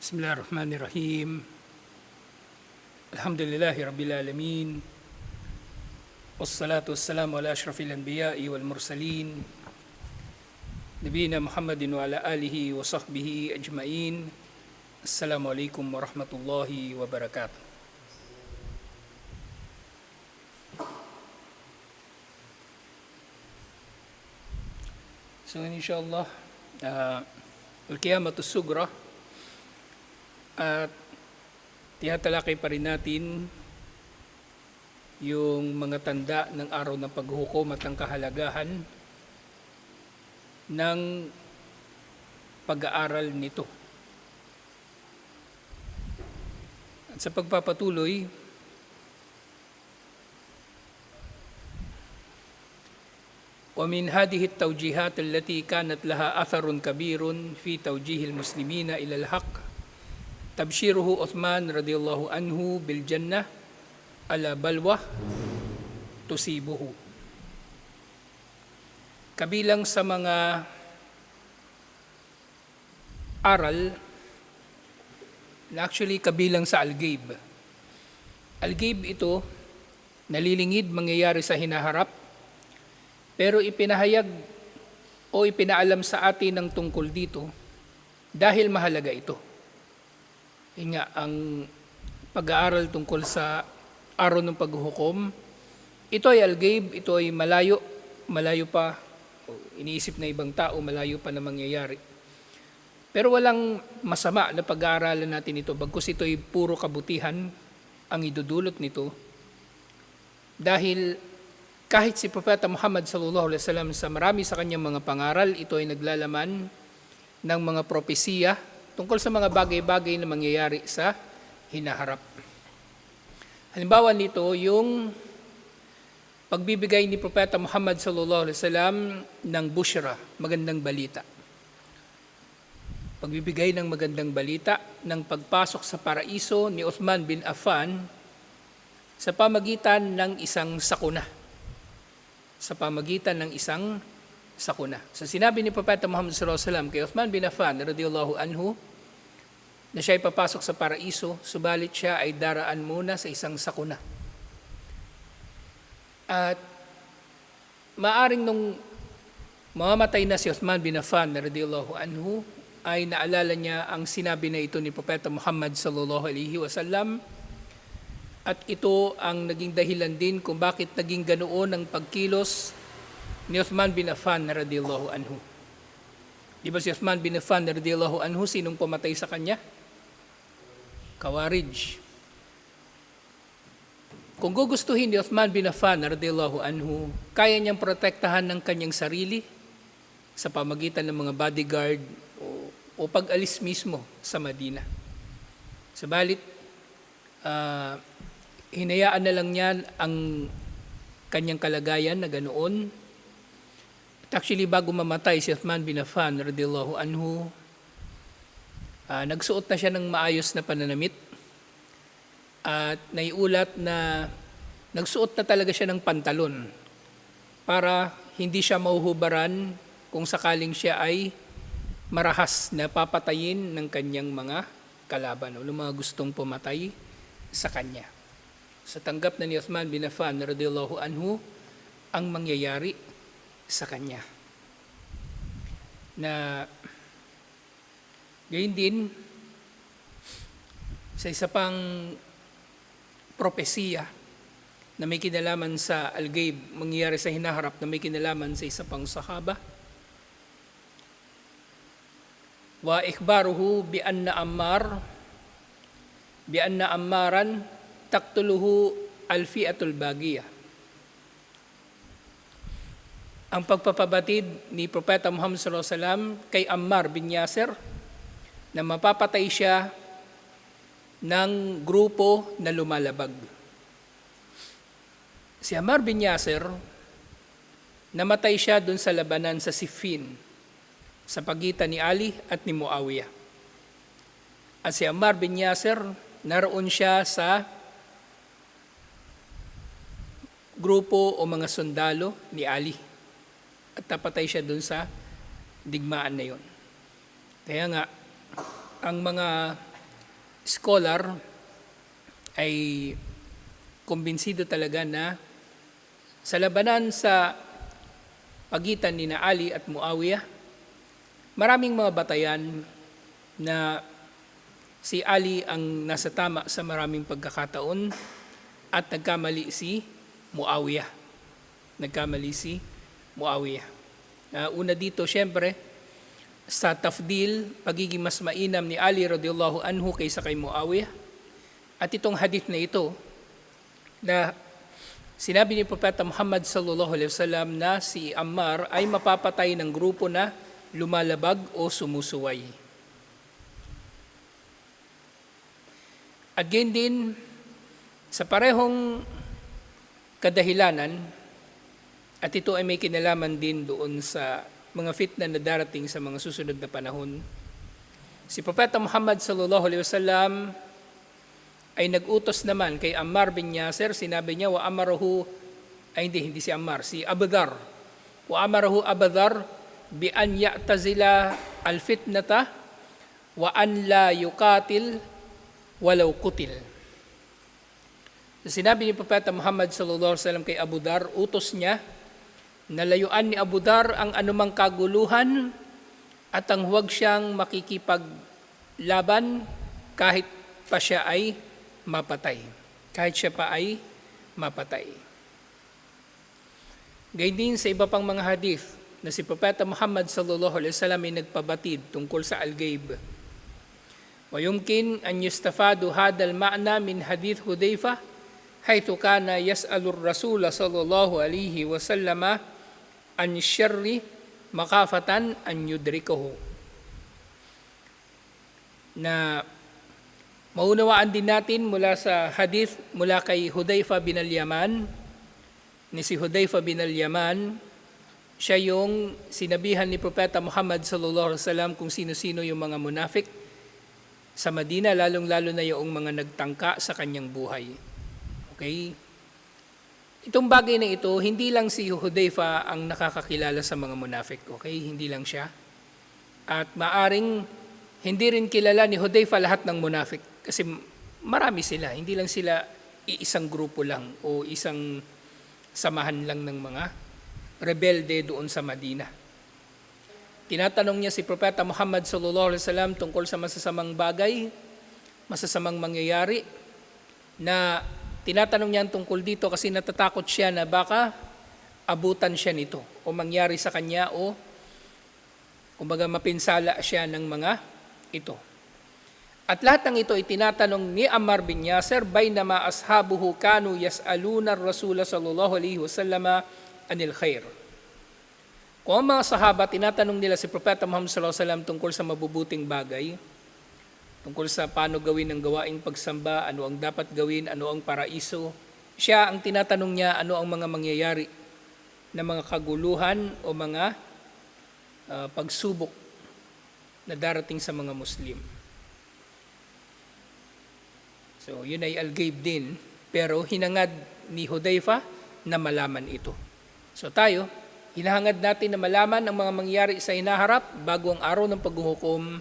Bismillahirrahmanirrahim. Alhamdulillahi Rabbil Alamin. Wassalatu wassalamu ala ashrafil anbiya'i wal mursalin. Nabiyina Muhammadin wa ala alihi wa sahbihi ajma'in. Assalamualaikum warahmatullahi wabarakatuh. So inshallah, al-qiyamatus sugra, at tinatalakay pa rin natin yung mga tanda ng araw ng paghukom at ang kahalagahan ng pag-aaral nito. At sa pagpapatuloy, ومن هذه التوجيهات التي كانت لها أثر كبير في توجيه المسلمين إلى الحق تبشيره عثمان رضي الله عنه بالجنة على بلوى تصيبه. Kabilang sa mga aral, actually kabilang sa Al-Ghaib. Al-Ghaib ito, nalilingid mangyayari sa hinaharap, pero ipinahayag o ipinaalam sa atin ng tungkol dito dahil mahalaga ito. Yun nga, ang pag-aaral tungkol sa araw ng paghuhukom, ito ay Al-Ghaib, ito ay malayo pa, iniisip na ibang tao, malayo pa na mangyayari. Pero walang masama na pag-aaralan natin ito, bagkus ito ay puro kabutihan ang idudulot nito. Dahil kahit si Propeta Muhammad sallallahu alaihi wasallam sa marami sa kanyang mga pangaral, ito ay naglalaman ng mga propesiya tungkol sa mga bagay-bagay na mangyayari sa hinaharap. Halimbawa nito, yung pagbibigay ni Propeta Muhammad sallallahu alaihi wasallam ng bushra, magandang balita. Pagbibigay ng magandang balita ng pagpasok sa paraiso ni Uthman bin Affan sa pamagitan ng isang sakuna. So sinabi ni Propeta Muhammad sallallahu alaihi wasallam kay Uthman bin Affan radhiyallahu anhu na siya ay papasok sa paraiso, subalit siya ay daraan muna sa isang sakuna. At maaring nung mamamatay na si Uthman bin Affan radhiyallahu anhu, ay naalala niya ang sinabi na ito ni Propeta Muhammad sallallahu alaihi wasallam, at ito ang naging dahilan din kung bakit naging ganoon ang pagkilos ni Uthman bin Affan radhiyallahu anhu. Di ba si Uthman bin Affan radhiyallahu anhu, sinong pumatay sa kanya? Khawarij. Kung gugustuhin ni Uthman bin Affan radhiyallahu anhu, kaya niyang protektahan ng kanyang sarili sa pamagitan ng mga bodyguard o pag-alis mismo sa Madina. Sabalit, hinayaan na lang niya ang kanyang kalagayan na ganoon. At actually, bago mamatay si Uthman bin Affan radhiyallahu anhu, nagsuot na siya ng maayos na pananamit, at naiulat na nagsuot na talaga siya ng pantalon para hindi siya mahuhubaran kung sakaling siya ay marahas na papatayin ng kanyang mga kalaban o ng mga gustong pumatay sa kanya. Sa tanggap na ni Uthman bin Affan radhiyallahu anhu ang mangyayari sa kanya. Na gayon din sa isa pang propesiya na may kinalaman sa Al-Ghaib, mangyayari sa hinaharap na may kinalaman sa isa pang sahaba. Wa ikhbaruhu bi anna Ammaran taqtuluhu al-fi'atul bagiyah. Ang pagpapabatid ni Propeta Muhammad sallallahu alaihi wasallam kay Ammar bin Yasir na mapapatay siya ng grupo na lumalabag. Si Ammar bin Yasir, namatay siya dun sa labanan sa Siffin sa pagitan ni Ali at ni Muawiyah. At si Ammar bin Yasir, naroon siya sa grupo o mga sundalo ni Ali. At napatay siya dun sa digmaan na yon. Kaya nga, ang mga scholar ay kumbinsido talaga na sa labanan sa pagitan ni Ali at Muawiyah, maraming mga batayan na si Ali ang nasa tama sa maraming pagkakataon at nagkamali si Muawiyah. Una dito, syempre, sa tafdil, pagiging mas mainam ni Ali radhiyallahu anhu kaysa kay Muawiyah. At itong hadith na ito, na sinabi ni Propeta Muhammad sallallahu alaihi wasallam na si Ammar ay mapapatay ng grupo na lumalabag o sumusuway. At gayon din, sa parehong kadahilanan, at ito ay may kinalaman din doon sa mga fitna na darating sa mga susunod na panahon, si Propeta Muhammad sallallahu alaihi wasallam ay nag-utos naman kay Ammar bin Yasir. Sinabi niya, hindi si Ammar, si Abu Dharr. Wa amarahu Abu Dharr bi an ya'tazila al-fitnata wa an la yuqatil walau kutil. Sinabi ni Propeta Muhammad sallallahu alaihi wasallam kay Abu Dharr, utos niya, nalayuan ni Abu Dharr ang anumang kaguluhan at ang huwag siyang makikipaglaban kahit pa siya ay mapatay. Gayun din sa iba pang mga hadith na si Propeta Muhammad sallallahu alaihi wasallam ay nagpabatid tungkol sa al-ghaib. Wa yumkin an yustafadu hadal ma'na min hadith Hudayfa haythu kana yas'alu ar-rasul sallallahu alaihi wasallam an syarri makafatan an yudrikahu. Na maunawaan din natin mula sa hadith mula kay Hudayfa bin al-Yaman, ni si Hudayfa bin al-Yaman, siya yung sinabihan ni Propeta Muhammad sallallahu alaihi wasallam kung sino-sino yung mga munafik sa Madina, lalong-lalo na yung mga nagtangka sa kanyang buhay. Okay? Itong bagay na ito, hindi lang si Hudayfa ang nakakakilala sa mga munafik. Okay? Hindi lang siya. At maaring hindi rin kilala ni Hudayfa lahat ng munafik. Kasi marami sila. Hindi lang sila iisang grupo lang o isang samahan lang ng mga rebelde doon sa Madina. Tinatanong niya si Propeta Muhammad sallallahu alaihi wasallam tungkol sa masasamang bagay, masasamang mangyayari, na tinatanong niya tungkol dito kasi natatakot siya na baka abutan siya nito o mangyari sa kanya o kumbaga mapinsala siya ng mga ito. At lahat ng ito ay tinatanong ni Ammar bin Yasir bainama ashabuhu kanu yas'aluna ar-rasul sallallahu alaihi wasallam anil khair. Kung ang mga sahaba, tinatanong nila si Propeta Muhammad sallallahu alaihi wasallam tungkol sa mabubuting bagay, tungkol sa paano gawin ang gawaing pagsamba, ano ang dapat gawin, ano ang paraiso, siya ang tinatanong niya ano ang mga mangyayari na mga kaguluhan o mga pagsubok na darating sa mga Muslim. So, yun ay al-ghaib din, pero hinangad ni Hudayfa na malaman ito. So tayo, hinahangad natin na malaman ang mga mangyayari sa hinaharap bago ang araw ng paghuhukom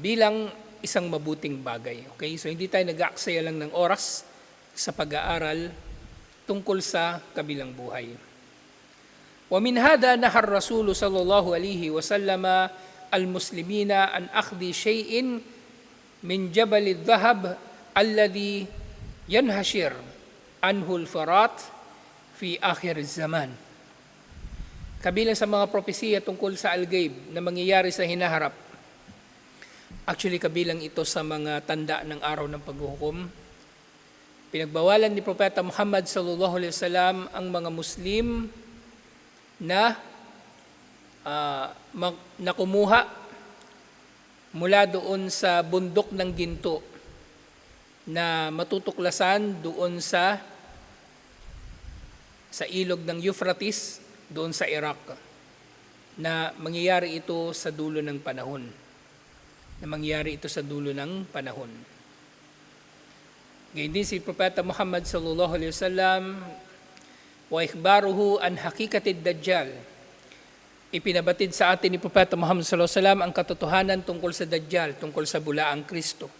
bilang isang mabuting bagay. Okay? So hindi tayo nag-aaksaya lang ng oras sa pag-aaral tungkol sa kabilang buhay. Wa min hada nahar Rasul sallallahu alaihi wasallam al-muslimina an akhdi shay'in min jabal al-dhahab alladhi yanhashir anhu al-farat fi akhir az-zaman. Kabilang sa mga propesiya tungkol sa al-ghaib na mangyayari sa hinaharap. Actually, kabilang ito sa mga tanda ng araw ng paghuhukom. Pinagbawalan ni Propeta Muhammad sallallahu alaihi wasallam ang mga Muslim na kumuha mula doon sa bundok ng ginto na matutuklasan doon sa ilog ng Euphrates doon sa Iraq, na mangyayari ito sa dulo ng panahon. Gayun din si Propeta Muhammad sallallahu alaihi wasallam, wa ikhbaruhu an hakikatid dajjal. Ipinabatid sa atin ni Propeta Muhammad sallallahu alaihi wasallam ang katotohanan tungkol sa Dajjal, tungkol sa bulaang Kristo.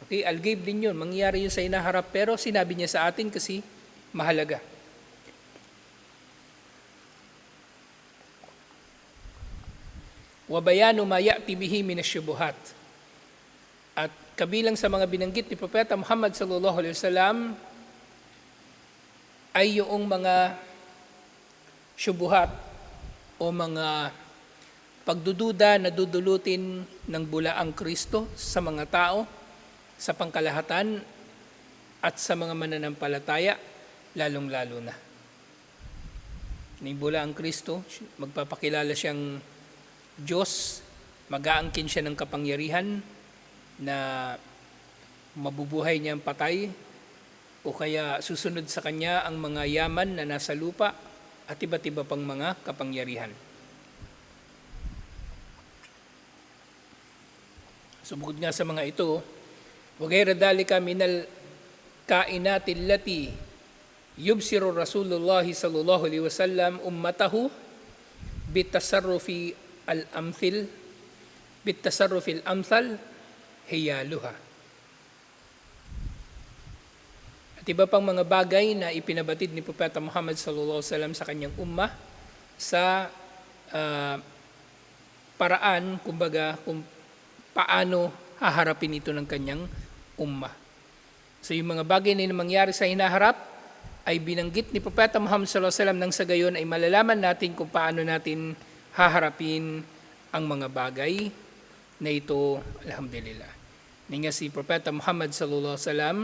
Okay, al-ghaib din yun, mangyayari yun sa hinaharap, pero sinabi niya sa atin kasi mahalaga. Wa bayanu ma ya'ti bihi minasyubuhat. At kabilang sa mga binanggit ni Propeta Muhammad sallallahu alaihi wasallam ay yung mga syubuhat o mga pagdududa na dudulutin ng bulaang Kristo sa mga tao, sa pangkalahatan at sa mga mananampalataya, lalong-lalo na. Yung bulaang Kristo, magpapakilala siyang Diyos, mag-aangkin siya ng kapangyarihan na mabubuhay niya ang patay o kaya susunod sa kanya ang mga yaman na nasa lupa at iba't iba pang mga kapangyarihan. So bukod nga sa mga ito, wagayra dalika minal kainati allati yubsiru Rasulullah sallallahu alaihi wasallam ummatahu bitasarrufi al-amthil bitasarrufi al-amthal hiyaluha. At iba pang mga bagay na ipinabatid ni Propeta Muhammad sallallahu alaihi wasallam sa kanyang ummah sa paraan, kumbaga, kung paano haharapin ito ng kanyang ummah. So yung mga bagay na mangyari sa hinaharap ay binanggit ni Propeta Muhammad sallallahu alaihi wasallam, nang sa gayon ay malalaman natin kung paano natin haharapin ang mga bagay na ito, alhamdulillah. Nga si Propeta Muhammad sallallahu alaihi wasallam,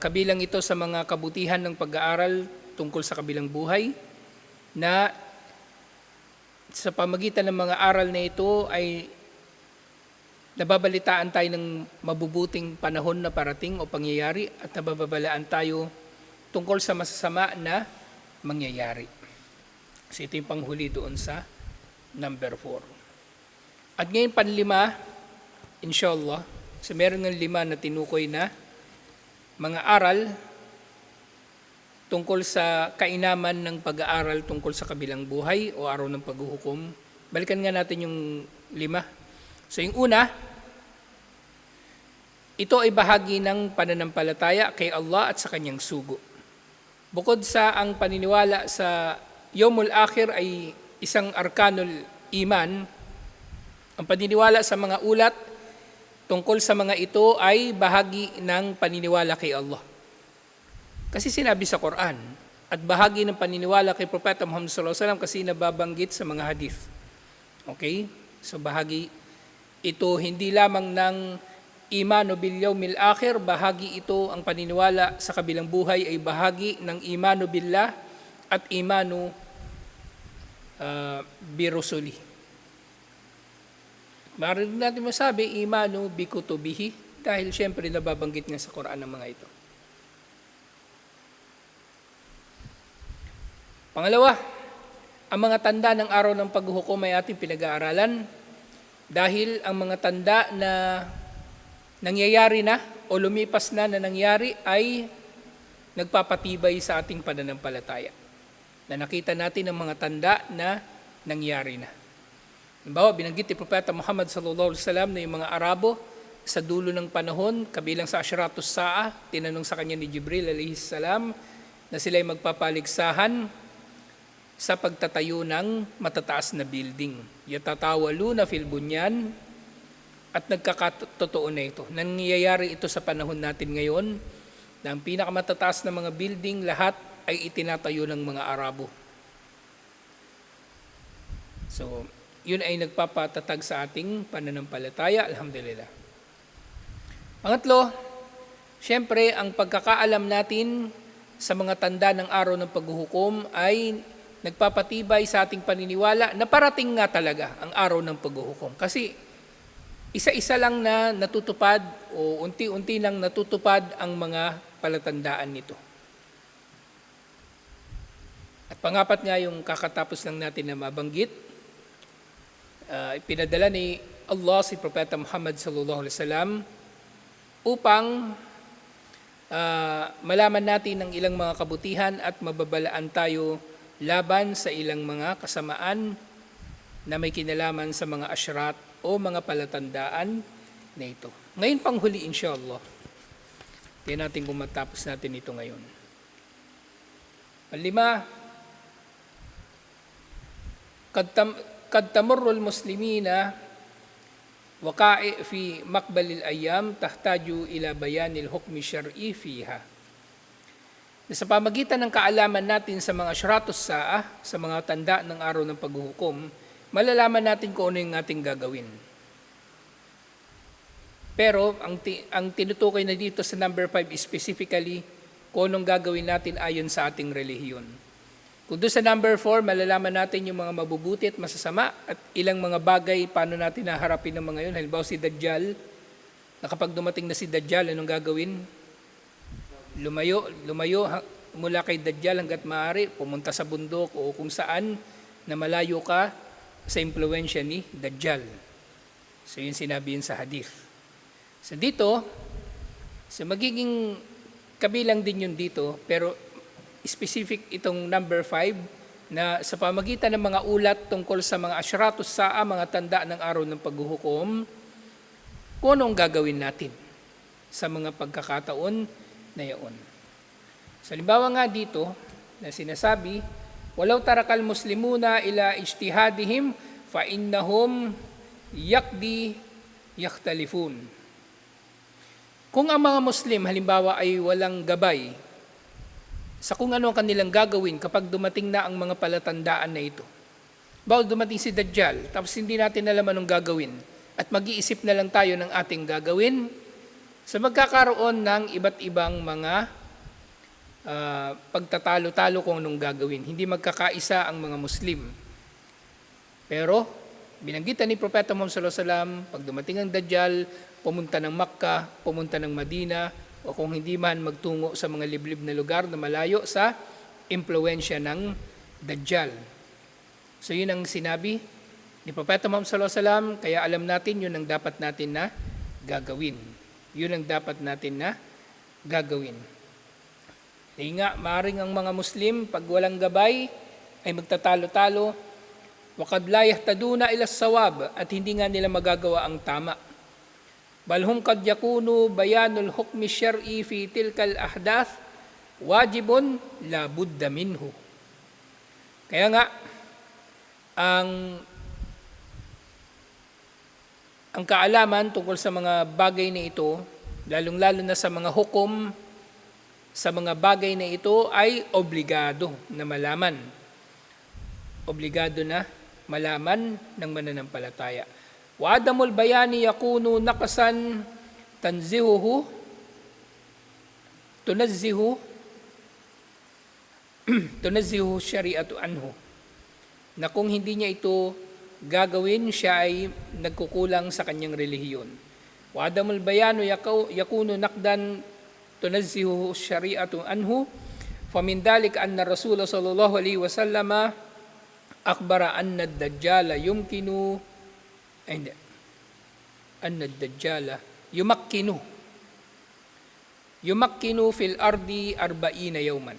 kabilang ito sa mga kabutihan ng pag-aaral tungkol sa kabilang buhay, na sa pamagitan ng mga aral na ito ay nababalitaan tayo ng mabubuting panahon na parating o pangyayari at nababalaan tayo tungkol sa masasama na mangyayari. So ito yung panghuli doon sa number 4. At ngayon panlima, inshallah, so meron ng 5 na tinukoy na mga aral tungkol sa kainaman ng pag-aaral tungkol sa kabilang buhay o araw ng paghuhukom. Balikan nga natin yung 5. So yung una, ito ay bahagi ng pananampalataya kay Allah at sa kanyang sugo. Bukod sa ang paniniwala sa Yawmul Akhir ay isang arkanul iman, ang paniniwala sa mga ulat tungkol sa mga ito ay bahagi ng paniniwala kay Allah. Kasi sinabi sa Quran, at bahagi ng paniniwala kay Propeta Muhammad sallallahu alaihi wasallam kasi nababanggit sa mga hadith. Okay? So bahagi ito hindi lamang ng imanu bil yawmil akhir, bahagi ito, ang paniniwala sa kabilang buhay ay bahagi ng imanu billah at imanu birusuli. Marinig natin masabi, imanu bikutubihi, dahil syempre nababanggit nga sa Quran ng mga ito. Pangalawa, ang mga tanda ng araw ng paghuhukom ay ating pinag-aaralan dahil ang mga tanda na nangyayari na o lumipas na nangyari ay nagpapatibay sa ating pananampalataya. Na nakita natin ang mga tanda na nangyari na. Halimbawa, binanggit ni Propeta Muhammad sallallahu alaihi wasallam na yung mga Arabo sa dulo ng panahon, kabilang sa Ashratus Sa'a, tinanong sa kanya ni Jibril alaihi salam na sila'y magpapaligsahan sa pagtatayo ng matataas na building. Yatatawaluna fil bunyan, at nagkakatotoo na ito. Nangyayari ito sa panahon natin ngayon na ang pinakamatataas na mga building, lahat ay itinatayo ng mga Arabo. So, yun ay nagpapatatag sa ating pananampalataya, alhamdulillah. Pangatlo, syempre ang pagkakaalam natin sa mga tanda ng araw ng paghuhukom ay nagpapatibay sa ating paniniwala na parating nga talaga ang araw ng paghuhukom. Kasi isa-isa lang na natutupad o unti-unti lang natutupad ang mga palatandaan nito. At pangapat nga yung kakatapos lang natin na mabanggit, ipinadala ni Allah si Propeta Muhammad sallallahu alaihi wasallam upang malaman natin ang ilang mga kabutihan at mababalaan tayo laban sa ilang mga kasamaan na may kinalaman sa mga asyrat o mga palatandaan na ito. Ngayon panghuli inshallah. Tingnan natin kung matapos natin ito ngayon. 5, قد تمر المسلمين وقائع في مقبل الأيام تحتاج إلى بيان الحكم الشرعي فيها. Sa pamagitan ng kaalaman natin sa mga asyratus sa'a, sa mga tanda ng araw ng paghuhukom, malalaman natin kung ano yung ating gagawin. Pero ang tinutukoy na dito sa number 5 specifically, kung anong gagawin natin ayon sa ating relihiyon. Kung doon sa number 4, malalaman natin yung mga mabubuti at masasama at ilang mga bagay paano natin naharapin ng mga yun. Halimbawa si Dajjal, na kapag dumating na si Dajjal, anong gagawin? Lumayo mula kay Dajjal hanggat maaari, pumunta sa bundok o kung saan na malayo ka sa impluensya ni Dajjal. So yun sinabi yun sa hadith. So dito, so magiging kabilang din yun dito, pero specific itong number 5 na sa pamagitan ng mga ulat tungkol sa mga asyratus sa'a, mga tanda ng araw ng paghuhukom, kung anong gagawin natin sa mga pagkakataon na iyon. Sa halimbawa nga dito na sinasabi, "Walau tarakal muslimuna ila ijtihadihim fa innahum yakhtalifun." Kung ang mga Muslim halimbawa ay walang gabay sa kung ano ang kanilang gagawin kapag dumating na ang mga palatandaan na ito. Bawal dumating si Dajjal, tapos hindi natin alam anong gagawin, at mag-iisip na lang tayo ng ating gagawin, sa magkakaroon ng iba't ibang mga pagtatalo-talo kung anong gagawin. Hindi magkakaisa ang mga Muslim. Pero, binanggitan ni Propeta Muhammad sallallahu alaihi wasallam, pag dumating ang Dajjal, pumunta ng Makkah, pumunta ng Madina, o kung hindi man magtungo sa mga liblib na lugar na malayo sa impluensya ng Dajjal. So yun ang sinabi ni Propeta Muhammad sallallahu alaihi wasallam, kaya alam natin yun ang dapat natin na gagawin. Yun ang dapat natin na gagawin. Kaya nga, maaaring ang mga Muslim, pag walang gabay, ay magtatalo-talo, وَقَدْ لَا يَهْتَدُونَ إِلَى الصَّوَابِ, at hindi nga nila magagawa ang tama. بل هم قد يكون بيان الحكم الشرعي في تلك الأحداث واجب لا بد منه. Kaya nga ang kaalaman tungkol sa mga bagay na ito, lalong-lalo na sa mga hukom, sa mga bagay na ito ay obligado na malaman. Obligado na malaman ng mananampalataya. Wa adamul bayani yakunu naqsan tunazzihu syari'atu anhu. Na kung hindi niya ito gagawin, siya ay nagkukulang sa kanyang relihiyon. Wa adamul bayanu yakunu naqdan tunazzihu syari'atu anhu. Famin dalik anna Rasulullah sallallahu alaihi wasallam akhbara anna ad-dajjal yumkinu yumakkinu fil ardi 40 yawman.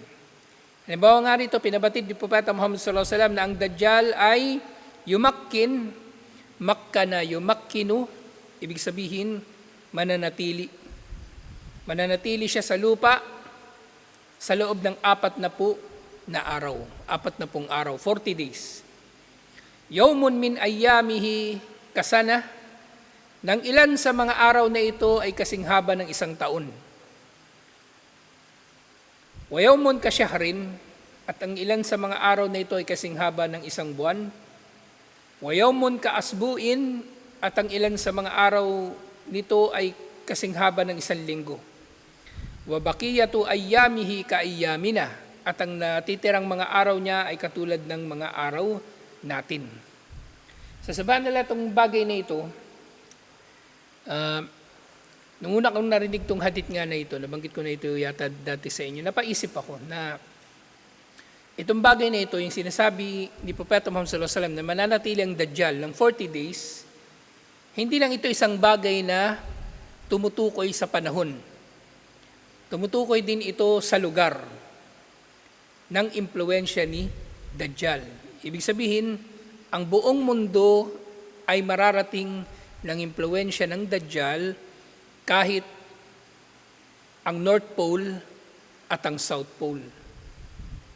Halimbawa nga rito, pinabatid ni Propeta Muhammad sallallahu alaihi wasallam na ang Dajjal ay yumakkin, makkana yumakkinu, ibig sabihin mananatili. Mananatili siya sa lupa sa loob ng 40 araw, 40 days. Yawmun min ayyamihi kasana, ng ilan sa mga araw na ito ay kasing haba ng isang taon. Wa yawmun kasyahrin, at ang ilan sa mga araw na ito ay kasing haba ng isang buwan. Wa yawmun kaasbuin, at ang ilan sa mga araw nito ay kasing haba ng isang linggo. Wa baqiyatu ayyamihi ka ayyamina, at ang natitirang mga araw niya ay katulad ng mga araw natin. Sasabahan nila itong bagay na ito, nung una kong narinig itong hadith nga na ito, nabanggit ko na ito yata dati sa inyo, napaisip ako na itong bagay na ito, yung sinasabi ni Propeta Muhammad sallallahu alaihi wasallam na mananatili ang Dajjal ng 40 days, hindi lang ito isang bagay na tumutukoy sa panahon. Tumutukoy din ito sa lugar ng impluensya ni Dajjal. Ibig sabihin, ang buong mundo ay mararating ng impluwensya ng Dajjal kahit ang North Pole at ang South Pole.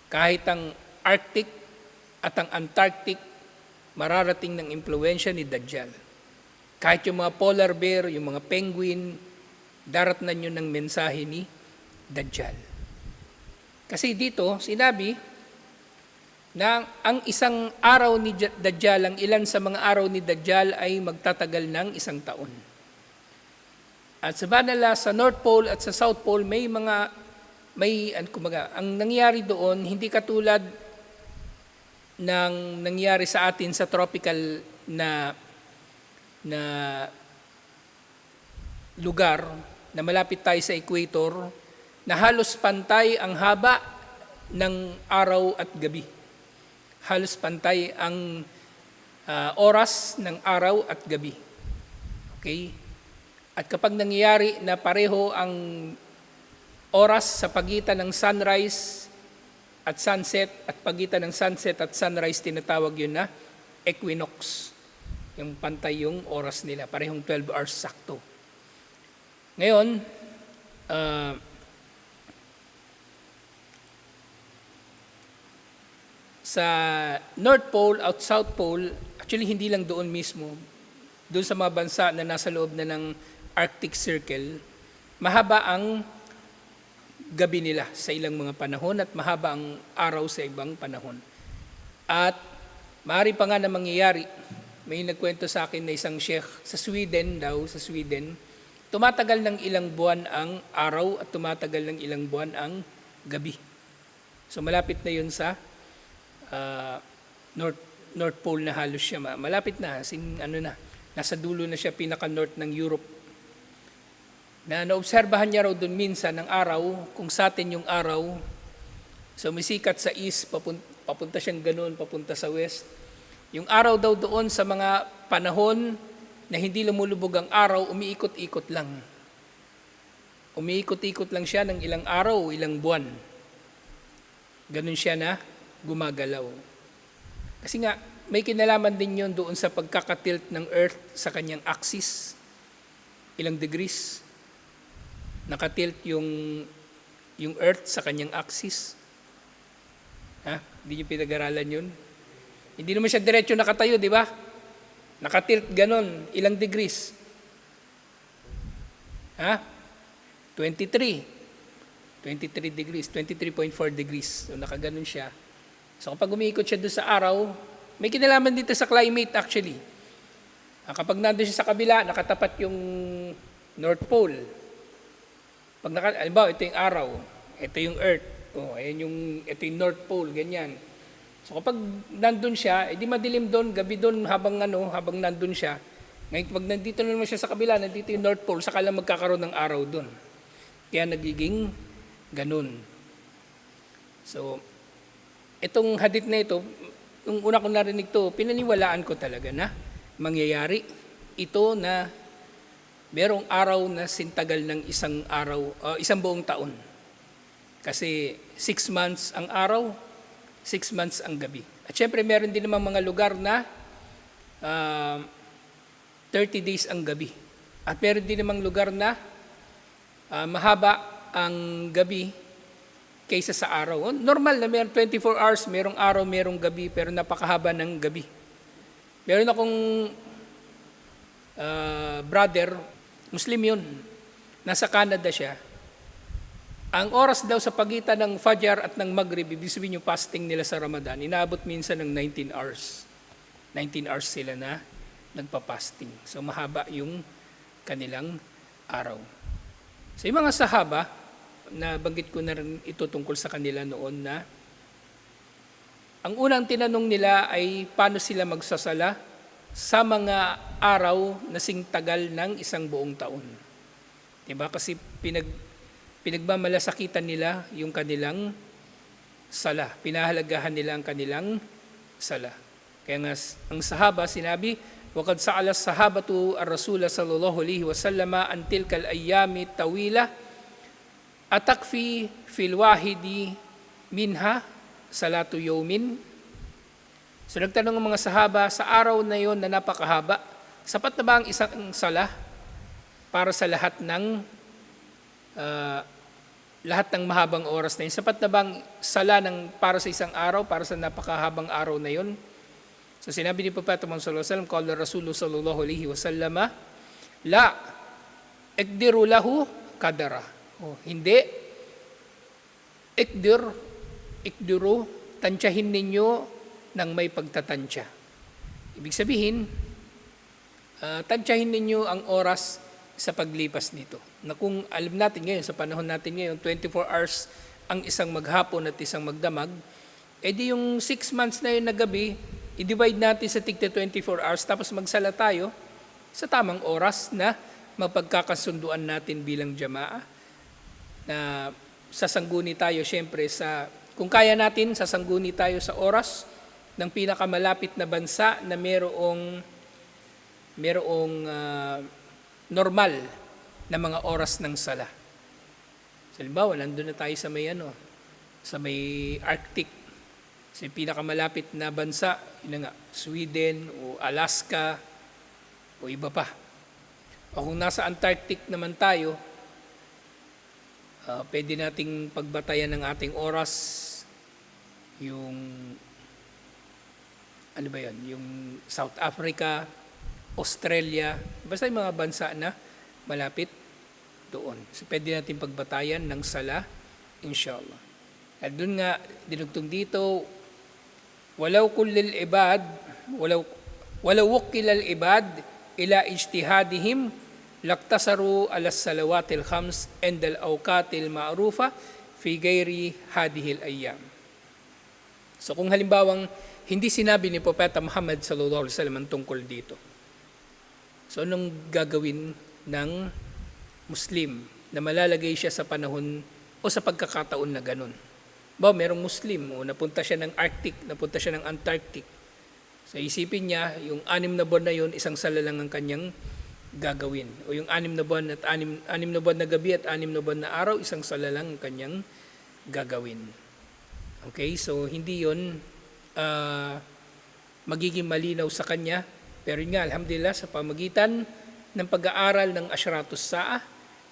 Kahit ang Arctic at ang Antarctic, mararating ng impluwensya ni Dajjal. Kahit yung mga polar bear, yung mga penguin, daratnan yun ng mensahe ni Dajjal. Kasi dito, sinabi na ang isang araw ni Dajjal, ang ilan sa mga araw ni Dajjal ay magtatagal ng 1 taon. At sa North Pole at sa South Pole, ang nangyari doon, hindi katulad ng nangyari sa atin sa tropical na lugar na malapit tayo sa equator, na halos pantay ang haba ng araw at gabi. Halos pantay ang oras ng araw at gabi. Okay? At kapag nangyayari na pareho ang oras sa pagitan ng sunrise at sunset, at pagitan ng sunset at sunrise, tinatawag yun na equinox. Yung pantay yung oras nila, parehong 12 hours sakto. Ngayon, sa North Pole at South Pole, actually hindi lang doon mismo, doon sa mga bansa na nasa loob na ng Arctic Circle, mahaba ang gabi nila sa ilang mga panahon at mahaba ang araw sa ibang panahon. At maaari pa nga na mangyayari, may nagkwento sa akin na isang sheikh sa Sweden, tumatagal ng ilang buwan ang araw at tumatagal ng ilang buwan ang gabi. So malapit na yun sa North Pole na halos siya. Malapit na, nasa dulo na siya, pinaka-north ng Europe. Na naobserbahan niya raw doon minsan ng araw, kung sa atin yung araw, so umisikat sa east, papunta siyang ganun, papunta sa west. Yung araw daw doon sa mga panahon na hindi lumulubog ang araw, umiikot-ikot lang. Umiikot-ikot lang siya ng ilang araw, ilang buwan. Ganun siya na gumagalaw. Kasi nga, may kinalaman din yun doon sa pagkakatilt ng Earth sa kanyang axis. Ilang degrees. Nakatilt yung Earth sa kanyang axis. Hindi niyo pinag-aralan yun? Hindi naman siya diretso nakatayo, di ba? Nakatilt ganon, ilang degrees? 23 degrees, 23.4 degrees. So nakaganon siya. So kapag umiikot siya doon sa araw, may kinalaman dito sa climate actually. Kapag nandun siya sa kabila, nakatapat yung North Pole. Halimbawa, ito yung araw, ito yung Earth, ito yung North Pole, ganyan. So kapag nandun siya, edi madilim doon, gabi doon habang nandun siya. Ngayon pag nandito na naman siya sa kabila, nandito yung North Pole, saka lang magkakaroon ng araw doon. Kaya nagiging ganun. So, itong hadith na ito, nung una ko narinig to, pinaniwalaan ko talaga na mangyayari ito na merong araw na sintagal ng isang buong taon. Kasi 6 months ang araw, 6 months ang gabi. At syempre meron din naman mga lugar na 30 days ang gabi. At meron din namang lugar na mahaba ang gabi kaysa sa araw. Normal na meron 24 hours, merong araw, merong gabi, pero napakahaba ng gabi. Meron akong brother, Muslim yun, nasa Canada siya. Ang oras daw sa pagitan ng Fajr at ng Maghrib, ibig sabihin yung fasting nila sa Ramadan, inaabot minsan ng 19 hours. 19 hours sila na nagpa-fasting. So mahaba yung kanilang araw. So yung mga sahaba, nabanggit ko na rin ito tungkol sa kanila noon na ang unang tinanong nila ay paano sila magsasala sa mga araw na singtagal ng isang buong taon. Diba? Kasi pinagmamalasakitan nila yung kanilang sala. Pinahalagahan nila ang kanilang sala. Kaya nga ang sahaba sinabi, وَقَدْ سَأَلَ الصَّحَابَةُ الرَّسُولَ صَلَّى اللَّهُ عَلَيْهِ وَسَلَّمَ أَنْ تِلْكَ الْأَيَّامِ الطَّوِيلَةِ أَتَكْفِي فِي الْوَاحِدِ مِنْهَا صَلَاةُ يَوْمٍ. So nagtanong ang mga sahaba, sa araw na yon na napakahaba, Sapat na ba ang isang sala para sa lahat ng mahabang oras na yun? Sapat na bang sala para sa isang araw, para sa napakahabang araw na yun? So sinabi ni Propeta Muhammad sallallahu alaihi wasallam, qala Rasulullah sallallahu alaihi wasallam, la iqdiru lahu qadara. Hindi. Ikdiru, tansyahin ninyo ng may pagtatansya. Ibig sabihin, tansyahin ninyo ang oras sa paglipas nito. Na kung alam natin ngayon, sa panahon natin ngayon, 24 hours ang isang maghapon at isang magdamag, edi yung 6 months na yun na gabi, i-divide natin sa tigta 24 hours, tapos magsala tayo sa tamang oras na mapagkakasunduan natin bilang jamaa, na sasangguni tayo syempre kung kaya natin, sasangguni tayo sa oras ng pinakamalapit na bansa na merong normal na mga oras ng sala. So, halimbawa, nandun na tayo sa may Arctic. Sa pinakamalapit na bansa, yun nga, Sweden o Alaska o iba pa. O kung nasa Antarctic naman tayo, pwede nating pagbatayan ng ating oras yung yung South Africa, Australia, basta yung mga bansa na malapit doon. So pwede natin pagbatayan ng sala, inshallah. At doon nga, dinugtong dito, walaw wukkilal ibad ila ijtihadihim laktasaru alas salawatil khams and al awqatil ma'rufa fi ghairi hadihil ayyam. So kung halimbawang hindi sinabi ni Propeta Muhammad sallallahu alaihi wasallam tungkol dito, so anong gagawin ng Muslim na malalagay siya sa panahon o sa pagkakataon na ganun? Merong Muslim napunta siya ng Arctic, napunta siya ng Antarctic. So isipin niya, yung 6 na buwan na yun, isang sala lang ang kanyang gagawin. O yung 6 na buwan at 6 na buwan na gabi at 6 na buwan na araw, isang sala lang ang kanyang gagawin. Okay, so hindi yun magiging malinaw sa kanya. Pero yun nga, alhamdulillah, sa pamagitan ng pag-aaral ng Ashratus Sa'ah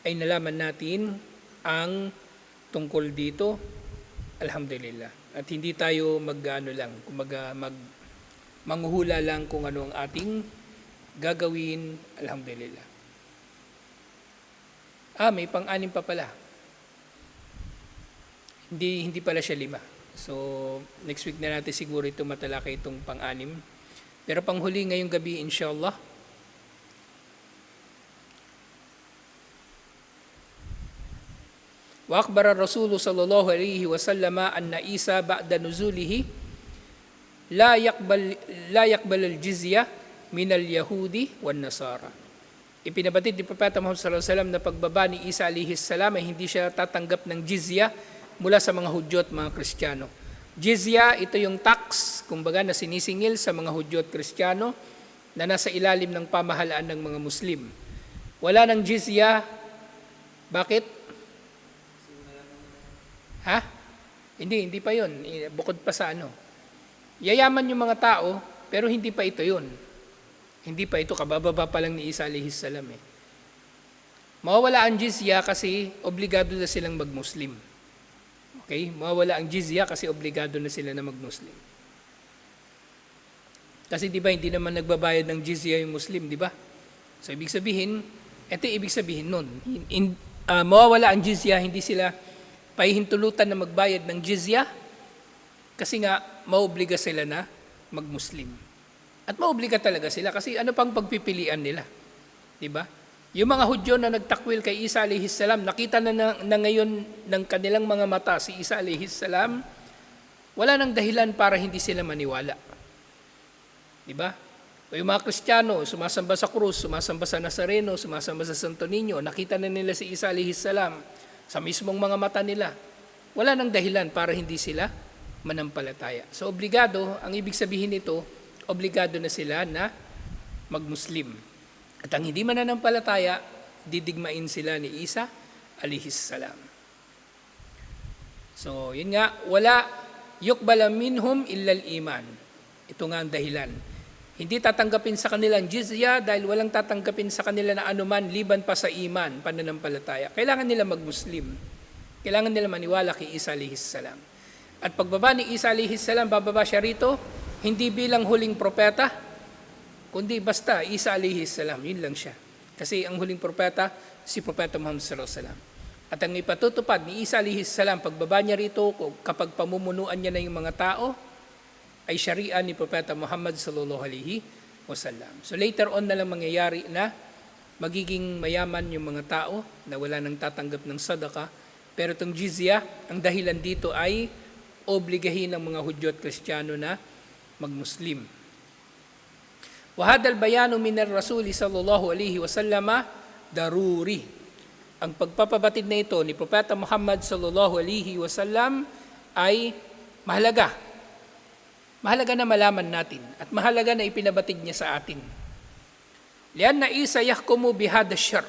ay nalaman natin ang tungkol dito, alhamdulillah. At hindi tayo manghuhula lang kung ano ang ating gagawin, alhamdulillah. May pang-anim pa pala. Hindi pala siya 5. So, next week na natin siguro ito matalakay itong pang-anim. Pero panghuli ngayong gabi, inshallah, wa akhbara Rasul sallallahu alaihi wasallam anna Isa ba'da nuzulihi la yaqbal al-jizya min al-yahudi wan nasara. Ipinabatid ni Propeta Muhammad sallallahu alaihi wasallam na pagbaba ni Isa alaihi salam ay hindi siya tatanggap ng jizya mula sa mga Hudyo at mga Kristiyano. Jizya, ito yung tax, kumbaga na sinisingil sa mga Hudyo at Kristiyano na nasa ilalim ng pamahalaan ng mga Muslim. Wala ng jizya. Bakit? Hindi pa yun. Bukod pa sa yayaman yung mga tao, pero hindi pa ito yun. Hindi pa ito, kabababa pa lang ni Isa alayhis salam. Mawawala ang jizya kasi obligado na silang mag-Muslim. Okay? Mawawala ang jizya kasi obligado na sila na mag-Muslim. Kasi di ba hindi naman nagbabayad ng jizya yung Muslim, di ba? So ibig sabihin, ito ibig sabihin nun. Mawawala ang jizya, hindi sila pahihintulutan na magbayad ng jizya kasi nga maobliga sila na mag-Muslim. At maobliga talaga sila kasi ano pang pagpipilian nila? Di ba? Yung mga Hudyo na nagtakwil kay Isa alayhis salam, nakita na ngayon ng kanilang mga mata si Isa alayhis salam, wala nang dahilan para hindi sila maniwala. Di ba? O yung mga Kristiyano, sumasamba sa krus, sumasamba sa Nazareno, sumasamba sa Santo Niño, nakita na nila si Isa alayhis salam sa mismong mga mata nila. Wala nang dahilan para hindi sila manampalataya. So obligado, ang ibig sabihin nito, obligado na sila na mag-Muslim. At ang hindi mananampalataya, didigmain sila ni Isa alayhis salam. So, yun nga, wala yuqbala minhum illa al-iman. Ito nga ang dahilan. Hindi tatanggapin sa kanila ang jizya dahil walang tatanggapin sa kanila na anuman liban pa sa iman, pananampalataya. Kailangan nila mag-Muslim. Kailangan nila maniwala kay Isa alayhis salam. At pagbaba ni Isa alayhis salam, bababa siya rito, hindi bilang huling propeta, kundi basta Isa alayhis salam, yun lang siya. Kasi ang huling propeta, si Propeta Muhammad sallallahu alaihi wasallam. At ang ipatutupad ni Isa alayhis salam, pagbaba niya rito, kapag pamumunuan niya na yung mga tao, ay syariah ni Propeta Muhammad sallallahu alaihi wasallam. So later on na lang mangyayari na magiging mayaman yung mga tao na wala nang tatanggap ng sadaka. Pero itong jizya, ang dahilan dito ay obligahin ng mga Hudyo at Kristiyano na mag-Muslim. Wahadal bayanu minar Rasuli sallallahu alaihi wasallam daruri. Ang pagpapabatid na ito ni Propeta Muhammad sallallahu alaihi wasallam ay mahalaga. Mahalaga na malaman natin at mahalaga na ipinabatid niya sa atin. Lianna Isa yahkumu bihada syar.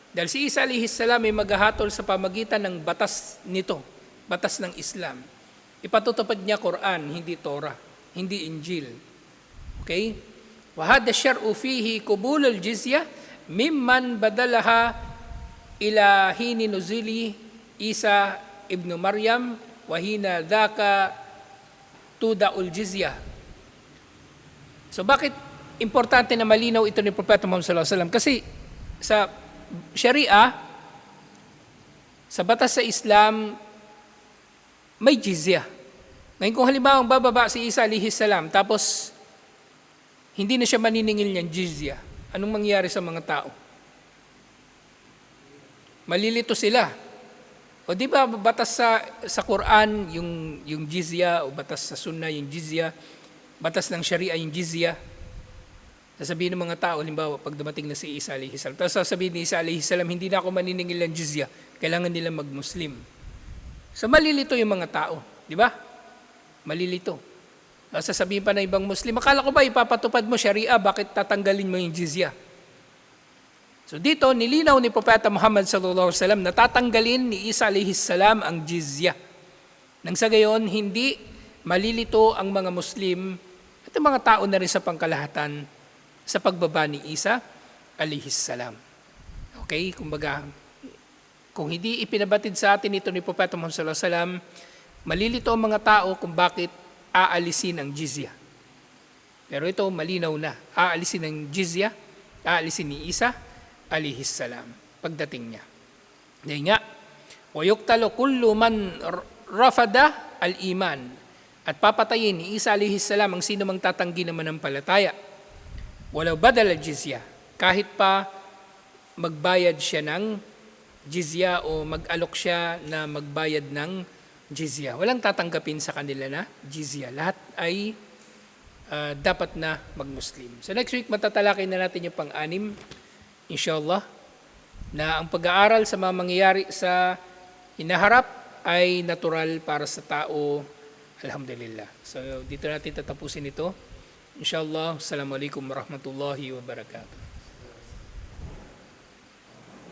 Dahil si Isa alayhis salam ay maghahatol sa pamagitan ng batas nito, batas ng Islam. Ipatutupad niya Quran, hindi Torah, hindi Injil. Okay? Wa hada syar'u fihi qubulul jizya mimman badalaha ila hini nuzuli Isa ibn Maryam wa hina dhaka tudaul jizya. So bakit importante na malinaw ito ni Propeta Muhammad sallallahu alaihi wasallam? Kasi sa Sharia, sa batas sa Islam, may jizya. Ngayon kung halimbawa bababa si Isa alayhis salam, tapos hindi na siya maniningil niyang jizya, anong mangyayari sa mga tao? Malilito sila. O di ba batas sa Quran yung jizya, o batas sa Sunnah yung jizya, batas ng Sharia yung jizya. Sasabihin ng mga tao, halimbawa pag dumating na si Isa alayhis salam, tapos sasabihin ni Isa alayhis salam, hindi na ako maniningil ng jizya, kailangan nila mag-Muslim. So malilito yung mga tao, di ba? Malilito. Tapos sasabihin pa ng ibang Muslim, akala ko ba ipapatupad mo Sharia, bakit tatanggalin mo yung jizya? So dito, nilinaw ni Propeta Muhammad sallallahu alaihi wasallam na tatanggalin ni Isa alayhis salam ang jizya. Nang sa gayon, hindi malilito ang mga Muslim at ang mga tao na rin sa pangkalahatan sa pagbaba ni Isa alayhis salam. Okay? Kumbaga, kung hindi ipinabatid sa atin ito ni Propeta Muhammad sallallahu alaihi wasallam, malilito ang mga tao kung bakit aalisin ang jizya. Pero ito, malinaw na. Aalisin ang jizya, aalisin ni Isa alayhis salam pagdating niya. Dahil nga, وَيُقْتَلُ كُلُّ مَنْ رَفَدَ الْإِيمَانِ at papatayin ni Isa alayhis salam ang sino mang tatanggi naman ng palataya. وَلَوْ بَدَلَ الْجِزْيَةِ kahit pa magbayad siya ng jizya o mag-alok siya na magbayad ng jizya. Walang tatanggapin sa kanila na jizya. Lahat ay dapat na mag-Muslim. So next week, matatalakay na natin yung pang-anim, inshallah, na ang pag-aaral sa mga mangyayari sa hinaharap ay natural para sa tao. Alhamdulillah. So dito natin tatapusin ito. Inshallah. Assalamualaikum warahmatullahi wabarakatuh.